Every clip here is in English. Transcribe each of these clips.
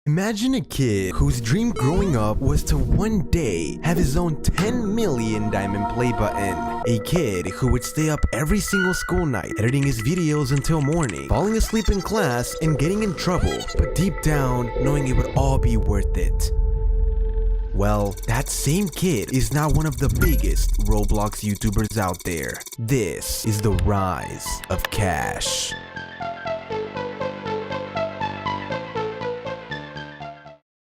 Imagine a kid whose dream growing up was to one day have his own 10 million diamond play button. A kid who would stay up every single school night editing his videos until morning, falling asleep in class and getting in trouble, but deep down knowing it would all be worth it. Well, that same kid is now one of the biggest Roblox YouTubers out there. This is the rise of Cash.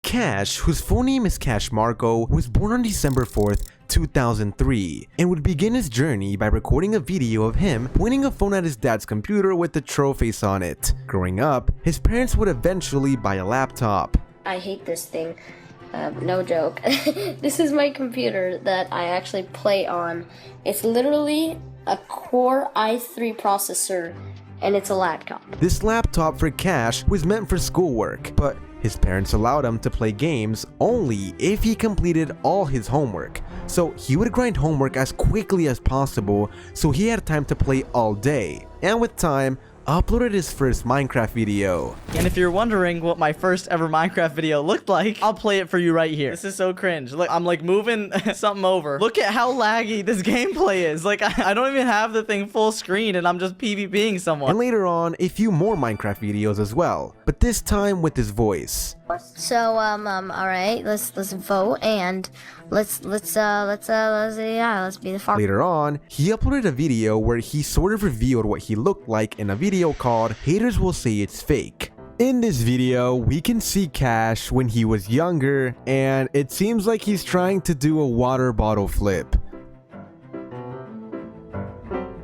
Cash, whose full name is Cash Marco, was born on December 4th, 2003, and would begin his journey by recording a video of him pointing a phone at his dad's computer with the troll face on it. Growing up, his parents would eventually buy a laptop. I hate this thing. No joke. This is my computer that I actually play on. It's literally a Core i3 processor, and it's a laptop. This laptop for Cash was meant for schoolwork, but his parents allowed him to play games only if he completed all his homework. So he would grind homework as quickly as possible so he had time to play all day. And with time, uploaded his first Minecraft video. And if you're wondering what my first ever Minecraft video looked like, I'll play it for you right here. This is so cringe. Look, I'm like moving something over. Look at how laggy this gameplay is. Like, I don't even have the thing full screen and I'm just PvPing someone. And later on, a few more Minecraft videos as well, but this time with his voice. So, all right, let's vote and let's be the farm. Later on, he uploaded a video where he sort of revealed what he looked like in a video called Haters Will Say It's Fake. In this video, we can see Cash when he was younger, and it seems like he's trying to do a water bottle flip.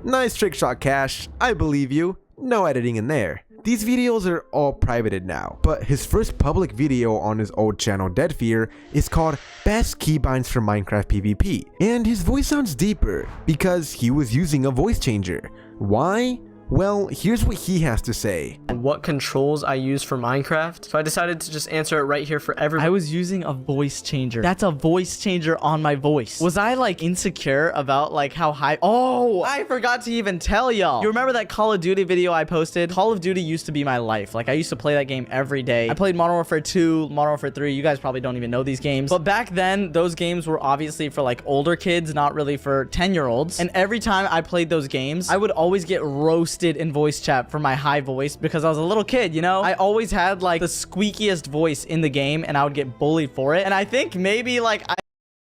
Nice trick shot, Cash. I believe you. No editing in there. These videos are all privated now, but his first public video on his old channel Dead Fear is called Best Keybinds for Minecraft PvP, and his voice sounds deeper because he was using a voice changer. Why? Well, here's what he has to say. What controls I use for Minecraft. So I decided to just answer it right here for everyone. I was using a voice changer. That's a voice changer on my voice. Was I like insecure about like how high? Oh, I forgot to even tell y'all. You remember that Call of Duty video I posted? Call of Duty used to be my life. Like I used to play that game every day. I played Modern Warfare 2, Modern Warfare 3. You guys probably don't even know these games. But back then, those games were obviously for like older kids, not really for 10-year-olds. And every time I played those games, I would always get roasted in voice chat for my high voice because I was a little kid, you know? I always had like the squeakiest voice in the game and I would get bullied for it. And I think maybe like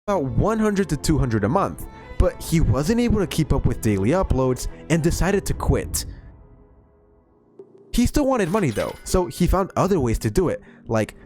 about 100 to 200 a month, but he wasn't able to keep up with daily uploads and decided to quit. He still wanted money though, so he found other ways to do it, like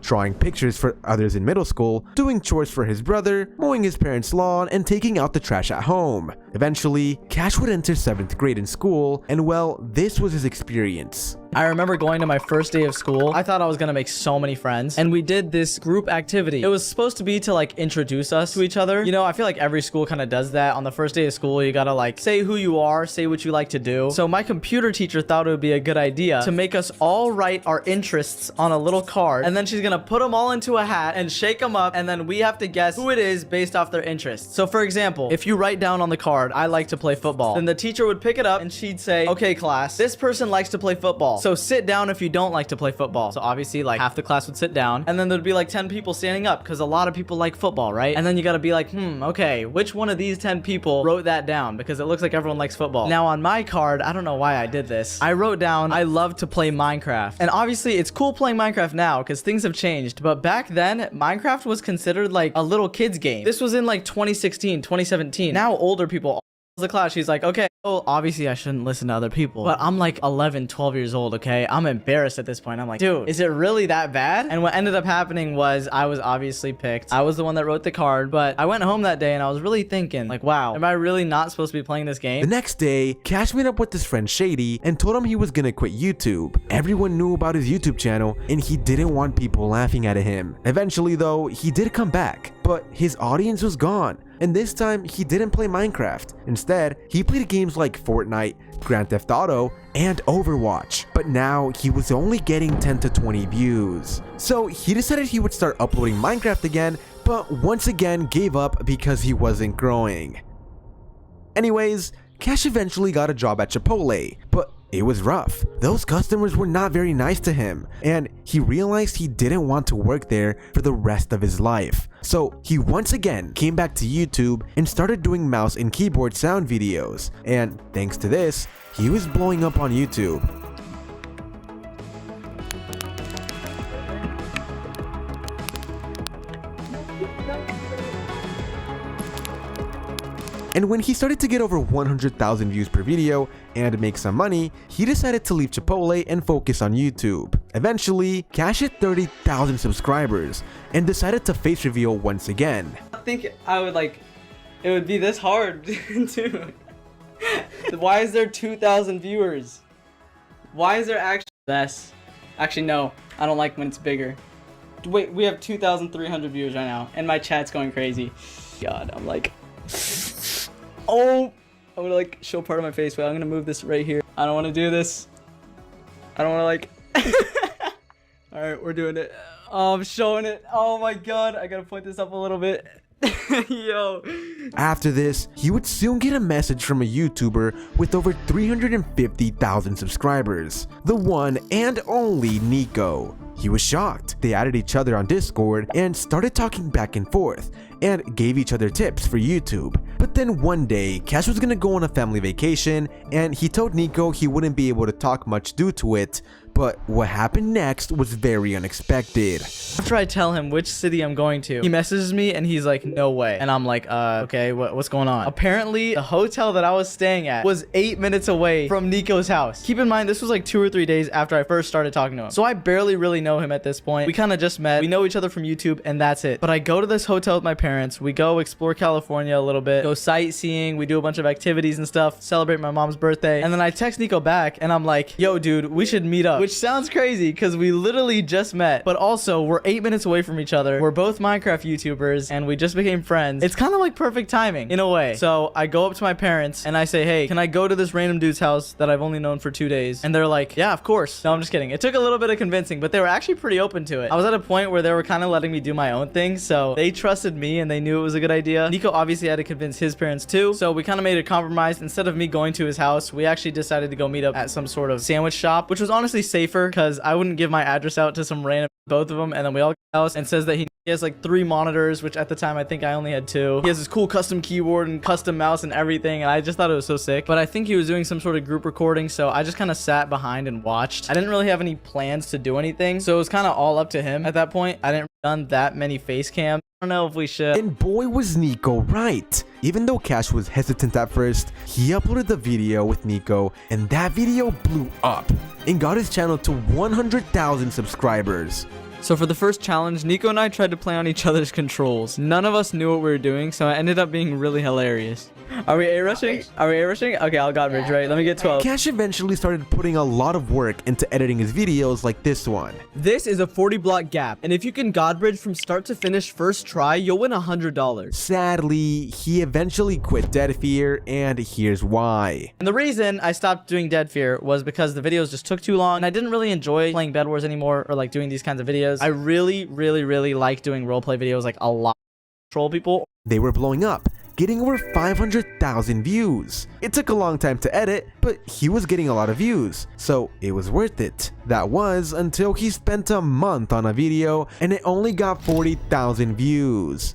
drawing pictures for others in middle school, doing chores for his brother, mowing his parents' lawn, and taking out the trash at home. Eventually, Cash would enter 7th grade in school, and well, this was his experience. I remember going to my first day of school. I thought I was gonna make so many friends, and we did this group activity. It was supposed to be to like introduce us to each other. You know, I feel like every school kind of does that. On the first day of school, you gotta like say who you are, say what you like to do. So my computer teacher thought it would be a good idea to make us all write our interests on a little card, and then she's gonna put them all into a hat and shake them up, and then we have to guess who it is based off their interests. So for example, if you write down on the card, I like to play football, then the teacher would pick it up and she'd say, okay class, this person likes to play football, so sit down if you don't like to play football. So obviously like half the class would sit down, and then there'd be like 10 people standing up because a lot of people like football, right? And then you gotta be like, okay, which one of these 10 people wrote that down, because it looks like everyone likes football. Now on my card, I don't know why I did this, I wrote down I love to play Minecraft. And obviously it's cool playing Minecraft now because things have changed, but back then Minecraft was considered like a little kid's game. This was in like 2016, 2017. Now older people, the class, she's like, okay, well, obviously I shouldn't listen to other people, but I'm like 11, 12 years old, okay? I'm embarrassed at this point. I'm like, dude, is it really that bad? And what ended up happening was I was obviously picked. I was the one that wrote the card, but I went home that day and I was really thinking like, wow, am I really not supposed to be playing this game? The next day, Cash met up with his friend Shady and told him he was gonna quit YouTube. Everyone knew about his YouTube channel and he didn't want people laughing at him. Eventually though, he did come back, but his audience was gone. and this time he didn't play Minecraft. Instead, he played games like Fortnite, Grand Theft Auto, and Overwatch. But now he was only getting 10 to 20 views. So he decided he would start uploading Minecraft again, but once again gave up because he wasn't growing. Anyways, Cash eventually got a job at Chipotle, but it was rough. Those customers were not very nice to him, and he realized he didn't want to work there for the rest of his life. So he once again came back to YouTube and started doing mouse and keyboard sound videos, and thanks to this, he was blowing up on YouTube. And when he started to get over 100,000 views per video and make some money, he decided to leave Chipotle and focus on YouTube. Eventually, Cash hit 30,000 subscribers and decided to face reveal once again. I think it would be this hard too. Why is there 2,000 viewers? Why is there actually less? Actually, no, I don't like when it's bigger. Wait, we have 2,300 viewers right now, and my chat's going crazy. God, I'm like... Oh, I'm gonna like show part of my face. Wait, I'm gonna move this right here. I don't want to do this. I don't want to like. All right, we're doing it. Oh, I'm showing it. Oh my God, I gotta point this up a little bit. Yo. After this, he would soon get a message from a YouTuber with over 350,000 subscribers, the one and only Nico. He was shocked. They added each other on Discord and started talking back and forth and gave each other tips for YouTube. But then one day, Cash was gonna go on a family vacation and he told Nico he wouldn't be able to talk much due to it. But what happened next was very unexpected. After I tell him which city I'm going to, he messages me and he's like, no way. And I'm like, okay, what's going on? Apparently, the hotel that I was staying at was 8 minutes away from Nico's house. Keep in mind, this was like 2 or 3 days after I first started talking to him. So I barely really know him at this point. We kind of just met. We know each other from YouTube and that's it. But I go to this hotel with my parents. We go explore California a little bit, go sightseeing. We do a bunch of activities and stuff, celebrate my mom's birthday. And then I text Nico back and I'm like, yo, dude, we should meet up. Which sounds crazy because we literally just met, but also we're 8 minutes away from each other. We're both Minecraft YouTubers and we just became friends. It's kind of like perfect timing in a way. So I go up to my parents and I say, hey, can I go to this random dude's house that I've only known for 2 days? And they're like, yeah, of course. No, I'm just kidding. It took a little bit of convincing, but they were actually pretty open to it. I was at a point where they were kind of letting me do my own thing. So they trusted me and they knew it was a good idea. Nico obviously had to convince his parents too. So we kind of made a compromise. Instead of me going to his house, we actually decided to go meet up at some sort of sandwich shop, which was honestly safer because I wouldn't give my address out to some random both of them. And then we all get to the house and says that he has like 3 monitors, which at the time I think I only had 2. He has this cool custom keyboard and custom mouse and everything. And I just thought it was so sick. But I think he was doing some sort of group recording. So I just kind of sat behind and watched. I didn't really have any plans to do anything. So it was kind of all up to him at that point. I didn't done that many face cams. I don't know if we should. And boy was Nico right. Even though Cash was hesitant at first, he uploaded the video with Nico and that video blew up and got his channel to 100,000 subscribers. So for the first challenge, Nico and I tried to play on each other's controls. None of us knew what we were doing, so it ended up being really hilarious. Are we A-rushing? Are we A-rushing? Okay, I'll God bridge, right? Let me get 12. Cash eventually started putting a lot of work into editing his videos like this one. This is a 40 block gap, and if you can God bridge from start to finish first try, you'll win $100. Sadly, he eventually quit Dead Fear, and here's why. And the reason I stopped doing Dead Fear was because the videos just took too long, and I didn't really enjoy playing Bed Wars anymore, or like doing these kinds of videos. I really like doing roleplay videos, like a lot. Troll people. They were blowing up, getting over 500,000 views. It took a long time to edit, but he was getting a lot of views, so it was worth it. That was until he spent a month on a video and it only got 40,000 views.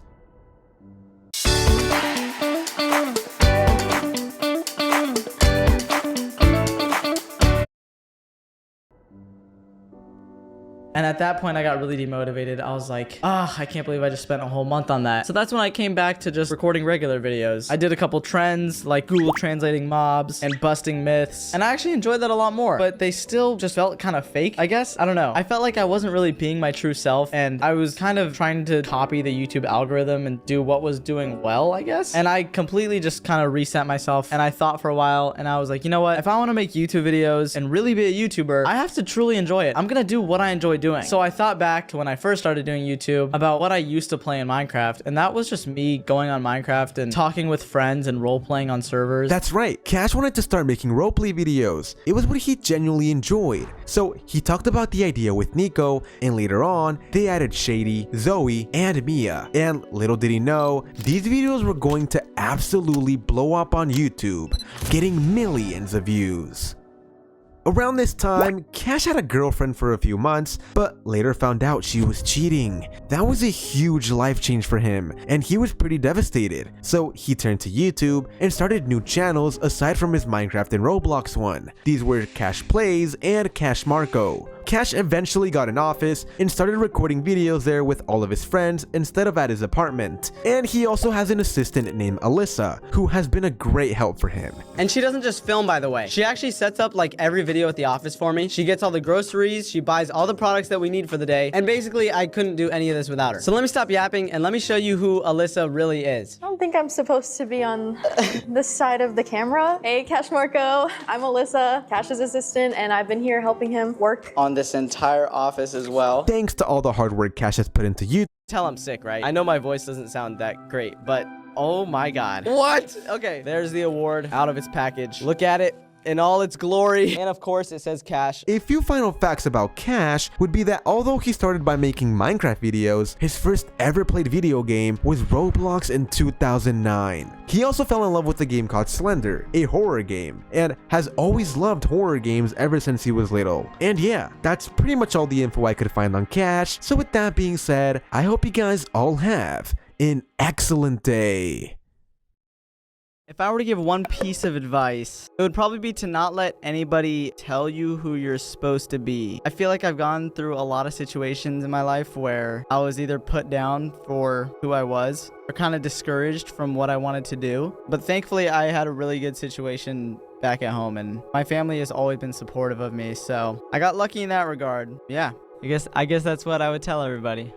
And at that point, I got really demotivated. I was like, I can't believe I just spent a whole month on that. So that's when I came back to just recording regular videos. I did a couple trends, like Google translating mobs and busting myths. And I actually enjoyed that a lot more. But they still just felt kind of fake, I guess. I don't know. I felt like I wasn't really being my true self. And I was kind of trying to copy the YouTube algorithm and do what was doing well, I guess. And I completely just kind of reset myself. And I thought for a while. And I was like, you know what? If I want to make YouTube videos and really be a YouTuber, I have to truly enjoy it. I'm going to do what I enjoy doing? So I thought back to when I first started doing YouTube about what I used to play in Minecraft, and that was just me going on Minecraft and talking with friends and role-playing on servers. That's right, Cash wanted to start making roleplay videos. It was what he genuinely enjoyed. So he talked about the idea with Nico, and later on, they added Shady, Zoe, and Mia. And little did he know, these videos were going to absolutely blow up on YouTube, getting millions of views. Around this time, Cash had a girlfriend for a few months, but later found out she was cheating. That was a huge life change for him, and he was pretty devastated. So he turned to YouTube and started new channels aside from his Minecraft and Roblox one. These were Cash Plays and Cash Marco. Cash eventually got an office and started recording videos there with all of his friends instead of at his apartment. And he also has an assistant named Alyssa, who has been a great help for him. And she doesn't just film, by the way. She actually sets up like every video at the office for me. She gets all the groceries, she buys all the products that we need for the day, and basically I couldn't do any of this without her. So let me stop yapping and let me show you who Alyssa really is. I don't think I'm supposed to be on this side of the camera. Hey, Cash Marco. I'm Alyssa, Cash's assistant, and I've been here helping him work On this entire office as well. Thanks to all the hard work Cash has put into YouTube. Tell I'm sick, right? I know my voice doesn't sound that great, but oh my god. What? Okay, there's the award out of its package. Look at it in all its glory. And of course, it says Cash. A few final facts about Cash would be that although he started by making Minecraft videos, his first ever played video game was Roblox in 2009. He also fell in love with a game called Slender, a horror game, and has always loved horror games ever since he was little. And yeah, that's pretty much all the info I could find on Cash. So with that being said, I hope you guys all have an excellent day. If I were to give one piece of advice, it would probably be to not let anybody tell you who you're supposed to be. I feel like I've gone through a lot of situations in my life where I was either put down for who I was or kind of discouraged from what I wanted to do. But thankfully, I had a really good situation back at home, and my family has always been supportive of me. So I got lucky in that regard. Yeah, I guess that's what I would tell everybody.